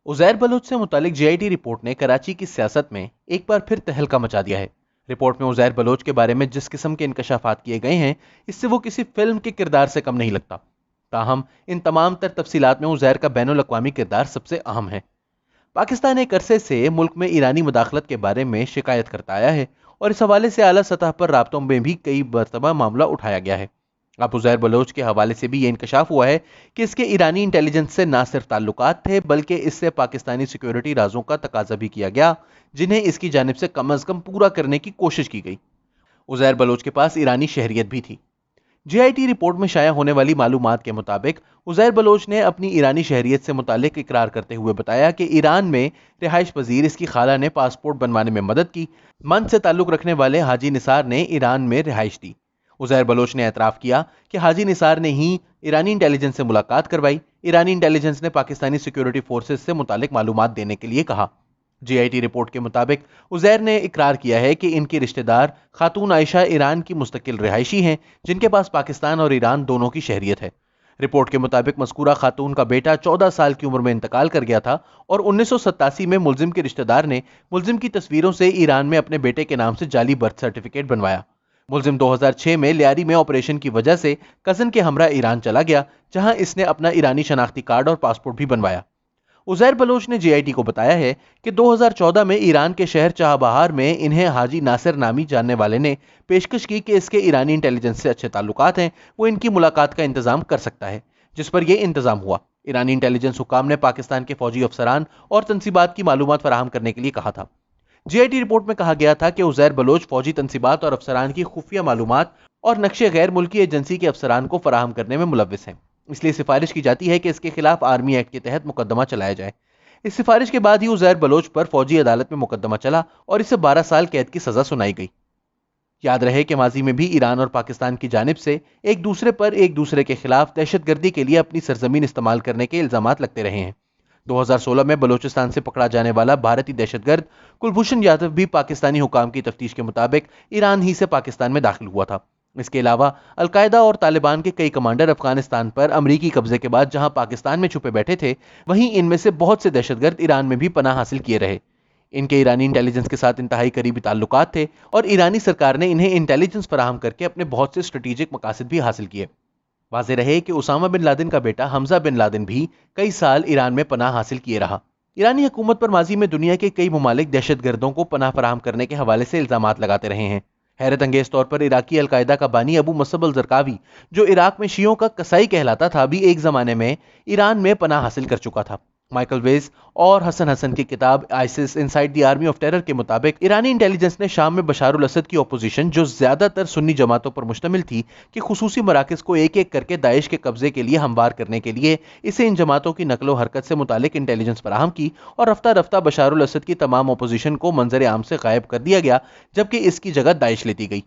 Uzair Bloch से मुतालिक GIT report ने कराची की सियासत में एक बार फिर तहलका मचा दिया है। रिपोर्ट में उज़ैर बलोच के बारे में जिस किस्म के इंकशाफात किए गए हैं, इससे वो किसी फिल्म के किरदार से कम नहीं लगता। ताहम इन तमाम तर तफसीलात में उज़ैर का बैनुल अक़वामी किरदार सबसे अहम है। पाकिस्तान एक अरसे से मुल्क में ईरानी मुदाखलत के बारे में शिकायत करता आया है और इस हवाले से आला सतह पर राब्तों में भी कई मरतबा मामला उठाया गया है। अब उज़ैर बलोच के हवाले से भी ये इंकशाफ हुआ है कि इसके ईरानी इंटेलिजेंस से ना सिर्फ ताल्लुकात थे, बल्कि इससे पाकिस्तानी सिक्योरिटी राजों का तकाजा भी किया गया, जिन्हें इसकी जानिब से कम अज़ कम पूरा करने की कोशिश की गई। उज़ैर बलोच के पास ईरानी शहरियत भी थी। जीआईटी रिपोर्ट में शाया होने वाली मालूमात के मुताबिक उज़ैर बलोच ने अपनी ईरानी शहरियत से मुतालिक इकरार करते हुए बताया कि ईरान में रिहाइश पजीर इसकी खाला ने पासपोर्ट बनवाने में मदद की। मन से ताल्लुक रखने वाले हाजी निसार ने ईरान में रिहाइश दी। उज़ैर बलोच ने एतराफ़ किया कि हाजी निसार ने ही ईरानी इंटेलिजेंस से मुलाकात करवाई। ईरानी इंटेलिजेंस ने पाकिस्तानी सिक्योरिटी फोर्सेस से मुतालिक मालूमात देने के लिए कहा। जीआईटी रिपोर्ट के मुताबिक उज़ैर ने इकरार किया है कि इनके रिश्तेदार खातून आयशा ईरान की मुस्तकिल रिहायशी हैं, जिनके पास पाकिस्तान और ईरान दोनों की शहरियत है। रिपोर्ट के मुताबिक मज़कूरा खातून का बेटा 14 साल की उम्र में इंतकाल कर गया था और 1987 में मुलजिम के रिश्तेदार ने मुलजिम की तस्वीरों से ईरान में अपने बेटे के नाम से जाली बर्थ सर्टिफिकेट बनवाया। मुलजिम 2006 में लियारी में ऑपरेशन की वजह से कज़न के हमरा ईरान चला गया, जहां इसने अपना ईरानी शनाख्ती कार्ड और पासपोर्ट भी बनवाया। उज़ैर बलोच ने जीआईटी को बताया है कि 2014 में ईरान के शहर चाहबहार में इन्हें हाजी नासिर नामी जानने वाले ने पेशकश की कि इसके ईरानी इंटेलिजेंस से अच्छे ताल्लुकात हैं, वो इनकी मुलाकात का इंतजाम कर सकता है, जिस पर यह इंतजाम हुआ। ईरानी इंटेलिजेंस हुकाम ने पाकिस्तान के फौजी अफसरान और तनसीबात की मालूमात फराहम करने के लिए कहा था। जीआईटी रिपोर्ट में कहा गया था कि उज़ैर बलोच फौजी तनसीबात और अफसरान की खुफिया मालूमात और नक्शे गैर मुल्की एजेंसी के अफसरान को फराहम करने में मुलव्विस हैं। इसलिए सिफारिश की जाती है कि इसके खिलाफ आर्मी एक्ट के तहत मुकदमा चलाया जाए। इस सिफारिश के बाद ही उज़ैर बलोच पर फौजी अदालत में मुकदमा चला और इसे 12 साल कैद की सजा सुनाई गई। याद रहे कि माजी में भी ईरान और पाकिस्तान की जानिब से एक दूसरे के खिलाफ दहशतगर्दी के लिए अपनी सरजमीन इस्तेमाल करने के इल्जामात लगते रहे हैं। 2016 में बलोचिस्तान से पकड़ा जाने वाला भारतीय दहशतगर्द कुलभूषण यादव भी पाकिस्तानी हुकाम की तफ्तीश के मुताबिक ईरान ही से पाकिस्तान में दाखिल हुआ था। इसके अलावा अलकायदा और तालिबान के कई कमांडर अफगानिस्तान पर अमरीकी कब्जे के बाद जहां पाकिस्तान में छुपे बैठे थे, वहीं इनमें से बहुत से दहशतगर्द ईरान में भी पनाह हासिल किए रहे। इनके ईरानी इंटेलिजेंस के साथ इंतहाई करीबी ताल्लुकात थे और ईरानी सरकार ने इन्हें इंटेलिजेंस फराहम करके अपने बहुत से स्ट्रेटेजिक मकासद भी हासिल किए। वाज़ेह रहे कि उसामा बिन लादेन का बेटा हमजा बिन लादेन भी कई साल ईरान में पनाह हासिल किए रहा। ईरानी हुकूमत पर माजी में दुनिया के कई ममालिक दहशतगर्दों को पनाह फराहम करने के हवाले से इल्जामात लगाते रहे हैं। हैरत अंगेज तौर पर इराकी अलकायदा का बानी अबू मसअब अल ज़रकावी, जो इराक में शियों का कसाई कहलाता था, भी एक ज़माने में ईरान में पनाह हासिल कर चुका था। माइकल वेज और हसन की किताब ISIS inside the army of terror के मुताबिक ईरानी इंटेलिजेंस ने शाम में बशार उल असद की अपोजिशन, जो ज्यादातर सुन्नी जमातों पर मुश्तमिल थी, कि खुसूसी मराकज़ को एक एक करके दाइश के कब्जे के लिए हमवार करने के लिए इसे इन जमातों की नकलो हरकत से मुतालिक इंटेलिजेंस फराहम की और रफ्ता रफ्ता बशार उल असद की तमाम अपोजिशन को मंजर आम से गायब कर दिया गया, जबकि इसकी जगह दाइश लेती गई।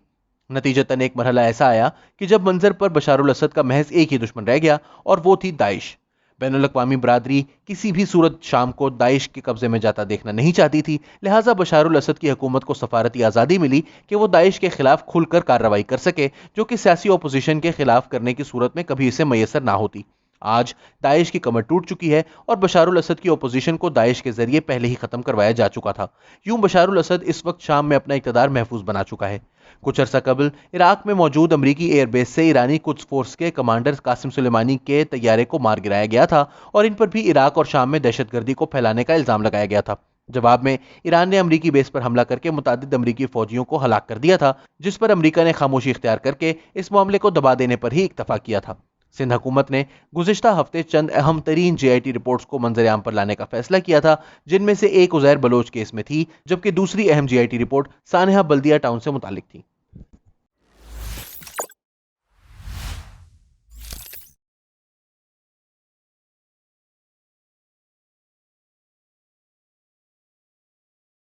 नतीजतन एक मरहला ऐसा आया कि जब मंजर पर बशार उल असद का महज एक ही दुश्मन रह गया और वो थी दाइश। बैनुल अक़वामी बरादरी किसी भी सूरत शाम को दाइश के कब्जे में जाता देखना नहीं चाहती थी, लिहाजा बशार उल असद की हुकूमत को सफारती आज़ादी मिली कि वो दाइश के खिलाफ खुलकर कार्रवाई कर सके, जो कि सियासी अपोजिशन के खिलाफ करने की सूरत में कभी इसे मैसर ना होती। आज दाइश की कमर टूट चुकी है और बशार उल असद की अपोजिशन को दाइश के जरिए पहले ही खत्म करवाया जा चुका था। यूं बशार उल असद इस वक्त शाम में अपना इक़्तिदार महफूज बना चुका है। कुछ अरसा कबल इराक में मौजूद अमरीकी एयरबेस से ईरानी कुद्स फोर्स के कमांडर कासिम सुलेमानी के तैयारे को मार गिराया गया था और इन पर भी इराक और शाम में दहशतगर्दी को फैलाने का इल्जाम लगाया गया था। जवाब में ईरान ने अमरीकी बेस पर हमला करके मुतादिद अमरीकी फौजियों को हलाक कर दिया था, जिस पर अमरीका ने खामोशी इख्तियार करके इस मामले को दबा देने पर ही इक्तफा किया था। सिंध हुकूमत ने गुज़िश्ता हफ्ते चंद अहम तरीन जीआईटी रिपोर्ट्स को मंजर आम पर लाने का फैसला किया था, जिनमें से एक उज़ैर बलोच केस में थी, जबकि दूसरी अहम जीआईटी रिपोर्ट सानेहा बल्दिया टाउन से मुतालिक थी।